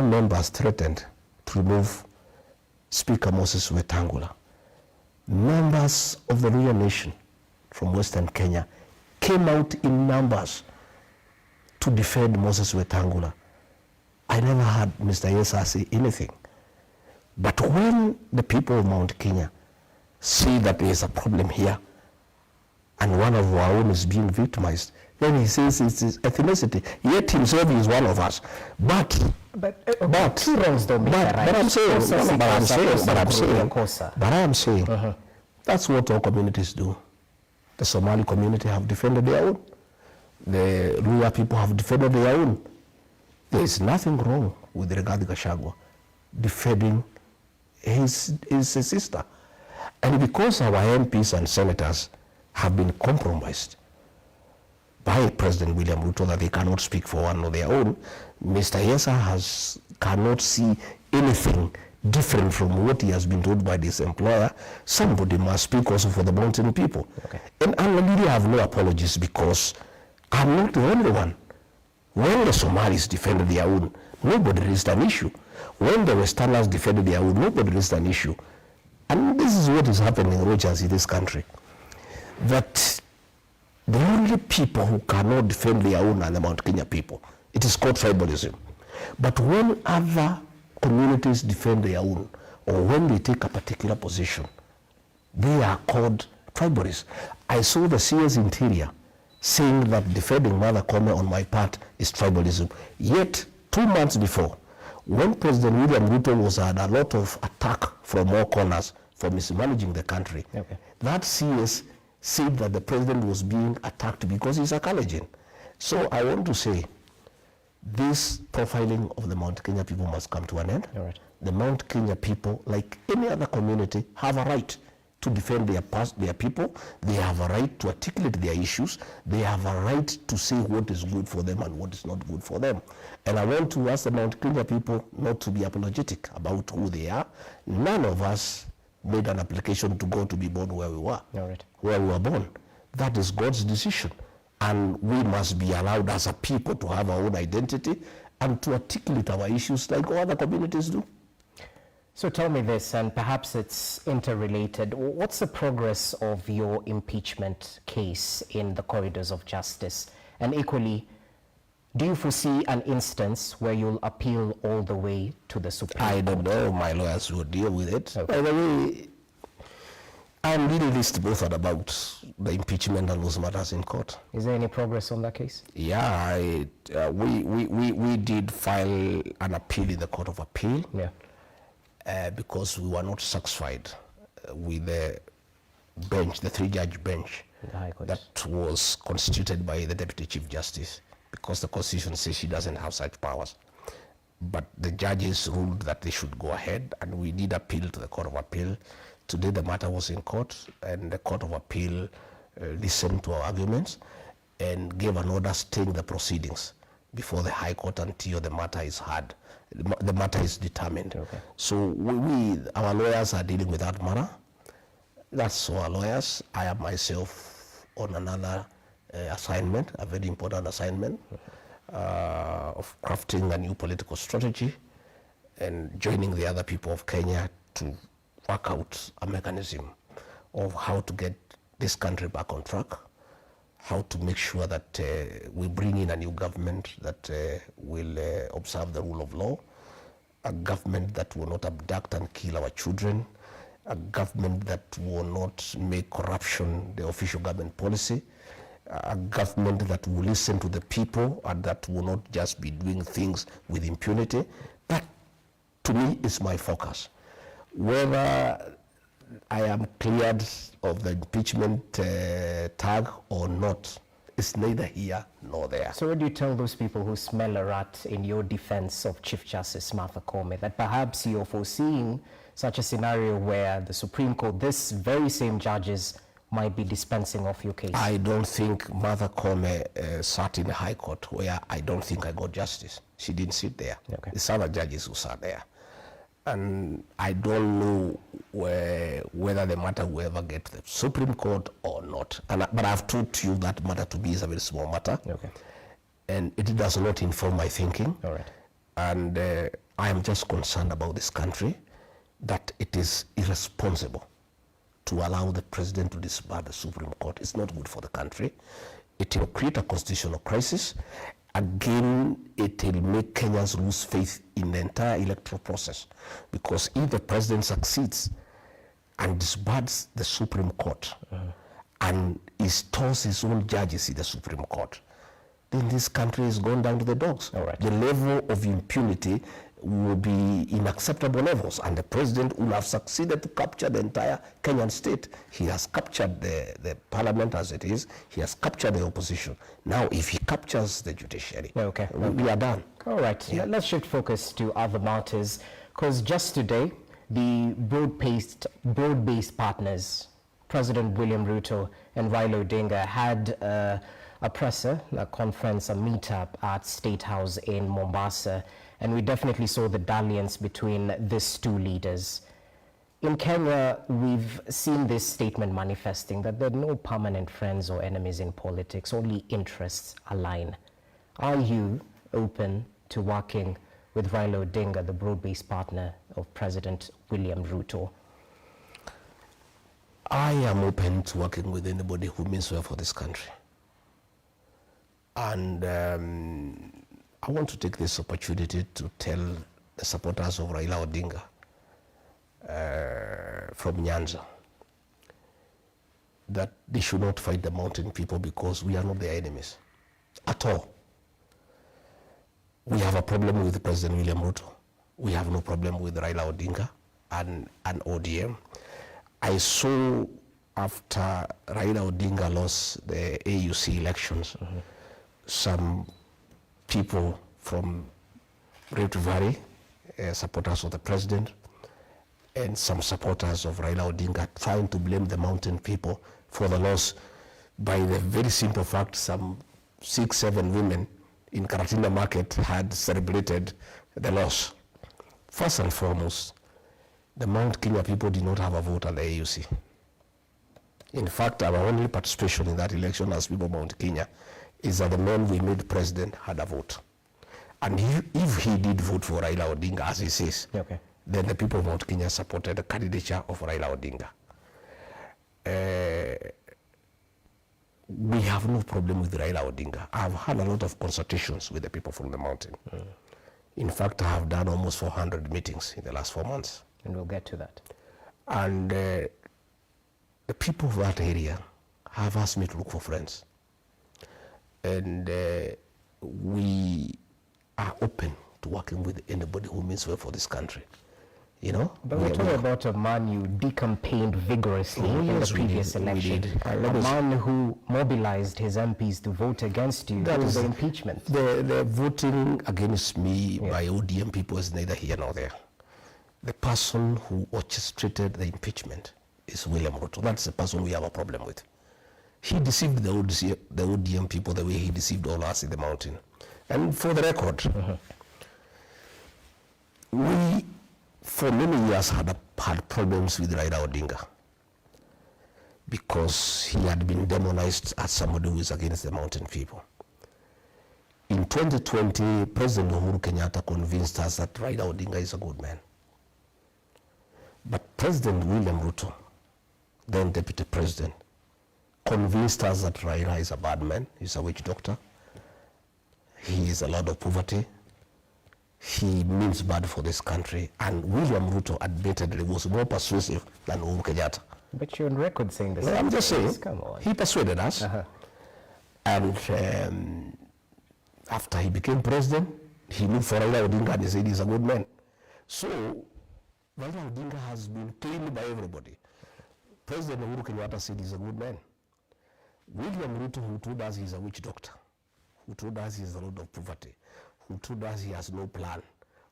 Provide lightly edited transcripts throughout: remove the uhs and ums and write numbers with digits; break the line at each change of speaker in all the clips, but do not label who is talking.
Members threatened to remove Speaker Moses Wetangula. Members of the Luhya Nation from Western Kenya came out in numbers to defend Moses Wetangula. I never heard Mr. Yesa say anything. But when the people of Mount Kenya see that there is a problem here and one of our own is being victimized, then he says it's his ethnicity. Yet himself is one of us. But
two wrongs don't make a right.
But I am saying, that's what all communities do. The Somali community have defended their own. The Luhya people have defended their own. There is nothing wrong with Rigathi Gachagua defending his sister. And because our MPs and senators have been compromised by President William Ruto that they cannot speak for one of their own, Mr. Yesa cannot see anything different from what he has been told by this employer. Somebody must speak also for the mountain people. Okay. And I really have no apologies because I'm not the only one. When the Somalis defended their own, nobody raised an issue. When the Westerners defended their own, nobody raised an issue. And this is what is happening, Rogers, in this country. That the only people who cannot defend their own are the Mount Kenya people. It is called tribalism. But when other communities defend their own, or when they take a particular position, they are called tribalists. I saw the CS Interior saying that defending Mother Kome on my part is tribalism. Yet, 2 months before, when President William Ruto was under a lot of attack from all corners for mismanaging the country, that CS said that the president was being attacked because he's a Kalenjin. So I want to say, this profiling of the Mount Kenya people must come to an end. The Mount Kenya people, like any other community, have a right to defend their people. They have a right to articulate their issues. They have a right to say what is good for them and what is not good for them. And I want to ask the Mount Kenya people not to be apologetic about who they are. None of us made an application to go to be born where we were, where we were born. That is God's decision. And we must be allowed as a people to have our own identity and to articulate our issues like all other communities do.
So tell me this, and perhaps it's interrelated. What's the progress of your impeachment case in the corridors of justice? And equally, do you foresee an instance where you'll appeal all the way to the Supreme Court?
I don't know. My lawyers will deal with it. By the way, I'm really list both about the impeachment and those matters in court.
Is there any progress on that case?
Yeah, we did file an appeal in the Court of Appeal. Because we were not satisfied with the bench, the three-judge bench that was constituted by the Deputy Chief Justice, because the Constitution says she doesn't have such powers. But the judges ruled that they should go ahead, and we did appeal to the Court of Appeal. Today the matter was in court, and the Court of Appeal listened to our arguments and gave an order staying the proceedings before the High Court until the matter is heard. The matter is determined. So our lawyers are dealing with that matter. That's our lawyers. I am myself on another assignment, a very important assignment of crafting a new political strategy and joining the other people of Kenya to work out a mechanism of how to get this country back on track, how to make sure that we bring in a new government that will observe the rule of law, a government that will not abduct and kill our children, a government that will not make corruption the official government policy, a government that will listen to the people and that will not just be doing things with impunity. That, to me, is my focus. Whether I am cleared of the impeachment tag or not, it's neither here nor there.
So what do you tell those people who smell a rat in your defense of Chief Justice Martha Koome, that perhaps you're foreseeing such a scenario where the Supreme Court, this very same judges, might be dispensing of your case?
I don't think Martha Koome sat in the High Court where I don't think I got justice. She didn't sit there. It's other judges who sat there. And I don't know whether the matter will ever get to the Supreme Court or not. But I've told you that matter to me is a very small matter. And it does not inform my thinking. And I am just concerned about this country, that it is irresponsible to allow the president to disband the Supreme Court. It's not good for the country. It will create a constitutional crisis. Again, it will make Kenyans lose faith in the entire electoral process, because if the president succeeds and disbands the Supreme Court and installs his own judges in the Supreme Court, then this country is going down to the dogs.
All right.
The level of impunity will be in acceptable levels, and the president will have succeeded to capture the entire Kenyan state. He has captured the parliament as it is. He has captured the opposition. Now, if he captures the judiciary, we are done.
All right, let's shift focus to other matters, because just today, the broad-based partners, President William Ruto and Raila Odinga, had a presser, a conference, a meetup at State House in Mombasa, and we definitely saw the dalliance between these two leaders. In Kenya, we've seen this statement manifesting that there are no permanent friends or enemies in politics, only interests align. Are you open to working with Raila Odinga, the broad-based partner of President William Ruto?
I am open to working with anybody who means well for this country. And I want to take this opportunity to tell the supporters of Raila Odinga from Nyanza that they should not fight the mountain people, because we are not their enemies at all. We have a problem with President William Ruto. We have no problem with Raila Odinga and ODM. I saw after Raila Odinga lost the AUC elections, some people from Rift Valley, supporters of the president, and some supporters of Raila Odinga trying to blame the mountain people for the loss by the very simple fact some 6-7 women in Karatina Market had celebrated the loss. First and foremost, the Mount Kenya people did not have a vote at the AUC. In fact, our only participation in that election as people of Mount Kenya is that the man we made president had a vote. And if he did vote for Raila Odinga, as he says, then the people of Mount Kenya supported the candidature of Raila Odinga. We have no problem with Raila Odinga. I've had a lot of consultations with the people from the mountain. In fact, I have done almost 400 meetings in the last 4 months.
And we'll get to that.
And the people of that area have asked me to look for friends. And we are open to working with anybody who means well for this country. You know?
But we're talking about a man you decampaigned vigorously in the previous election. A man who mobilized his MPs to vote against you through the impeachment.
The voting against me by ODM people is neither here nor there. The person who orchestrated the impeachment is William Ruto. That's the person we have a problem with. He deceived the ODM people the way he deceived all us in the mountain. And for the record, we, for many years, had problems with Raila Odinga because he had been demonized as somebody who is against the mountain people. In 2020, President Uhuru Kenyatta convinced us that Raila Odinga is a good man. But President William Ruto, then Deputy President, convinced us that Raila is a bad man, he's a witch doctor, he is a lot of poverty, he means bad for this country, and William Ruto admittedly was more persuasive than Uhuru Kenyatta.
But you're on record saying this.
No, I'm just saying,
come on.
He persuaded us, and after he became president, he looked for Raila Odinga and he said he's a good man. So, Raila Odinga has been claimed by everybody. President Uhuru Kenyatta said he's a good man. William Ruto, who told us he's a witch doctor, who told us he has a lot of poverty, who told us he has no plan,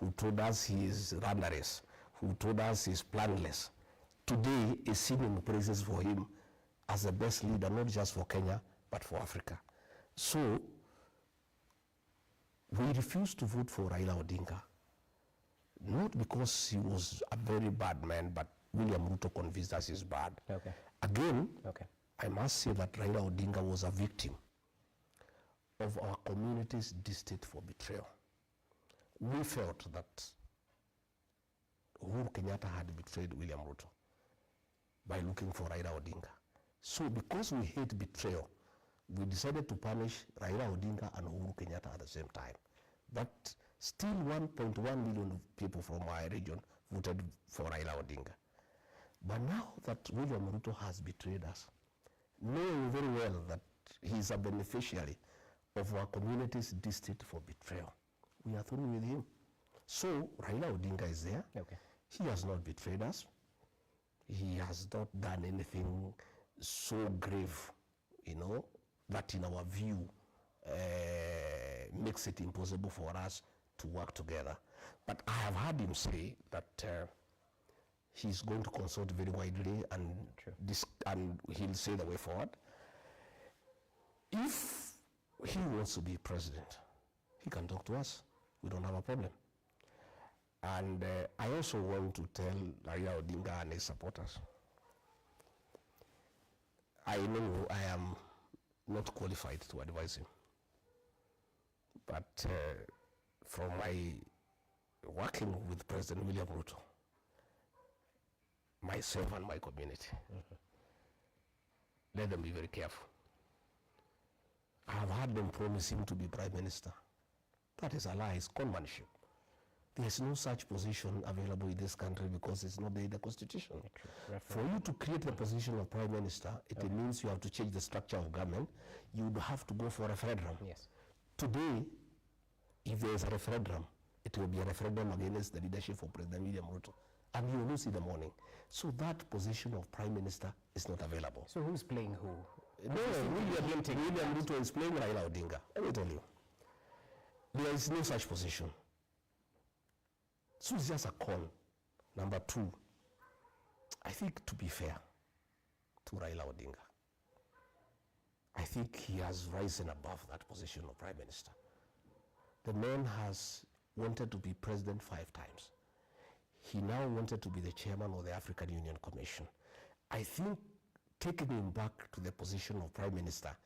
who told us he is runnerless, who told us he's planless, today is singing praises for him as the best leader, not just for Kenya, but for Africa. So, we refused to vote for Raila Odinga, not because he was a very bad man, but William Ruto convinced us he's bad. Again, I must say that Raila Odinga was a victim of our community's distaste for betrayal. We felt that Uhuru Kenyatta had betrayed William Ruto by looking for Raila Odinga. So because we hate betrayal, we decided to punish Raila Odinga and Uhuru Kenyatta at the same time. But still 1.1 million people from our region voted for Raila Odinga. But now that William Ruto has betrayed us, knowing very well that he is a beneficiary of our community's district for betrayal, we are through with him. So Raila Odinga is there.
Okay.
He has not betrayed us. He has not done anything so grave, that in our view makes it impossible for us to work together. But I have heard him say that he's going to consult very widely and he'll say the way forward. If he wants to be president, he can talk to us. We don't have a problem. And I also want to tell Raila Odinga and his supporters, I know I am not qualified to advise him, but from my working with President William Ruto, myself and my community, let them be very careful. I have heard them promise him to be prime minister. That is a lie, it's conmanship. There is no such position available in this country because it's not in the constitution. For you to create the position of prime minister, it means you have to change the structure of government. You would have to go for a referendum.
Yes.
Today, if there is a referendum, it will be a referendum against the leadership of President William Ruto. And you will lose in the morning. So that position of prime minister is not available.
So who's playing who?
No, William Ruto is playing Raila Odinga. Let me tell you. There is no such position. So it's just a con. Number two, I think to be fair to Raila Odinga, I think he has risen above that position of prime minister. The man has wanted to be president 5 times. He now wanted to be the chairman of the African Union Commission. I think taking him back to the position of prime minister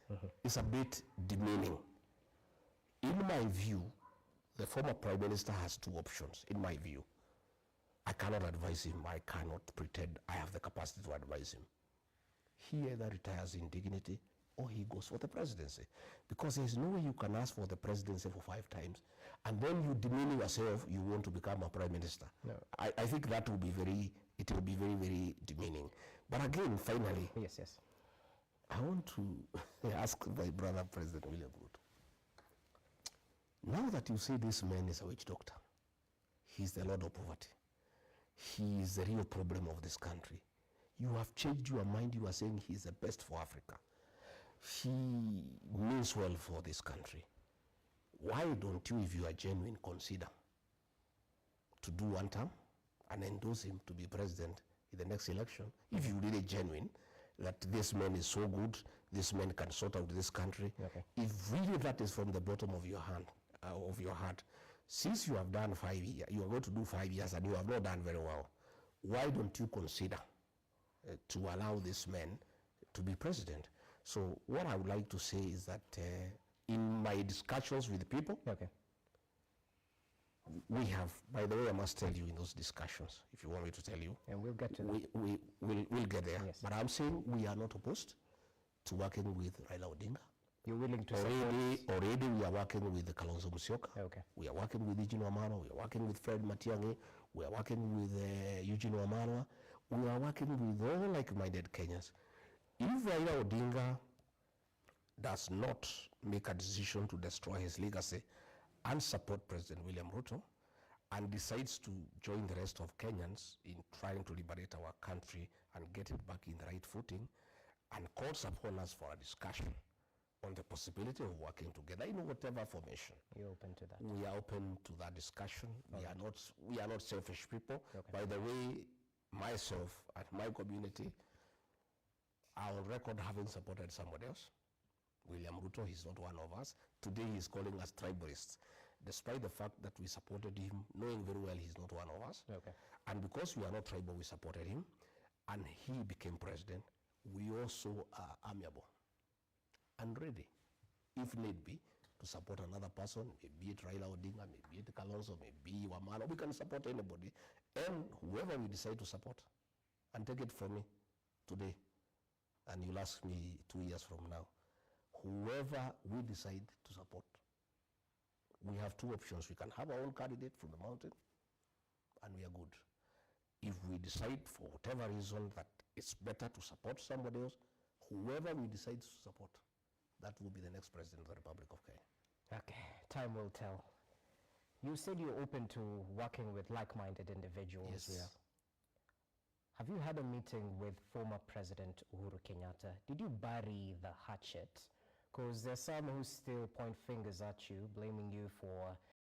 is a bit demeaning. In my view, the former prime minister has 2 options, in my view. I cannot advise him. I cannot pretend I have the capacity to advise him. He either retires in dignity or he goes for the presidency. Because there's no way you can ask for the presidency for 5 times and then you demean yourself, you want to become a prime minister.
No.
I think that will be very demeaning. But again, finally,
yes.
I want to ask my brother, President William Ruto. Now that you say this man is a witch doctor, he's the Lord of poverty, he is the real problem of this country. You have changed your mind, you are saying he is the best for Africa. He means well for this country. Why don't you, if you are genuine, consider to do 1 term and endorse him to be president in the next election? If you really genuine that this man is so good, this man can sort out this country.
Okay.
If really that is from the bottom of your hand, of your heart, since you have done 5 years, you are going to do 5 years and you have not done very well, why don't you consider to allow this man to be president? So what I would like to say is that in my discussions with the people, we have, by the way, I must tell you in those discussions, if you want me to tell you.
And we'll get to that.
We'll get there.
Yes.
But I'm saying we are not opposed to working with Raila Odinga.
You're willing to support?
Already we are working with Kalonzo Musyoka.
Okay.
We are working with Eugene Wamalwa. We are working with Fred Matiang'I. We are working with Eugene Wamalwa. We are working with all like-minded Kenyans. If Raila Odinga does not make a decision to destroy his legacy and support President William Ruto and decides to join the rest of Kenyans in trying to liberate our country and get it back in the right footing, and calls upon us for a discussion on the possibility of working together in whatever formation.
You're open to that?
We are open to that discussion. We are not selfish people. By the way, myself and my community are on record having supported somebody else. William Ruto, he's not one of us. Today he's calling us tribalists, despite the fact that we supported him, knowing very well he's not one of us. And because we are not tribal, we supported him, and he became president. We also are amiable and ready, if need be, to support another person, maybe it Raila Odinga, maybe it Kalonzo, maybe Wamunyoro. We can support anybody And whoever we decide to support, and take it from me today, and you'll ask me 2 years from now, whoever we decide to support, we have two options. We can have our own candidate from the mountain, and we are good. If we decide for whatever reason that it's better to support somebody else, whoever we decide to support, that will be the next president of the Republic of Kenya.
Okay, time will tell. You said you're open to working with like-minded individuals.
Yes.
Here. Have you had a meeting with former President Uhuru Kenyatta? Did you bury the hatchet? Because there's some who still point fingers at you, blaming you for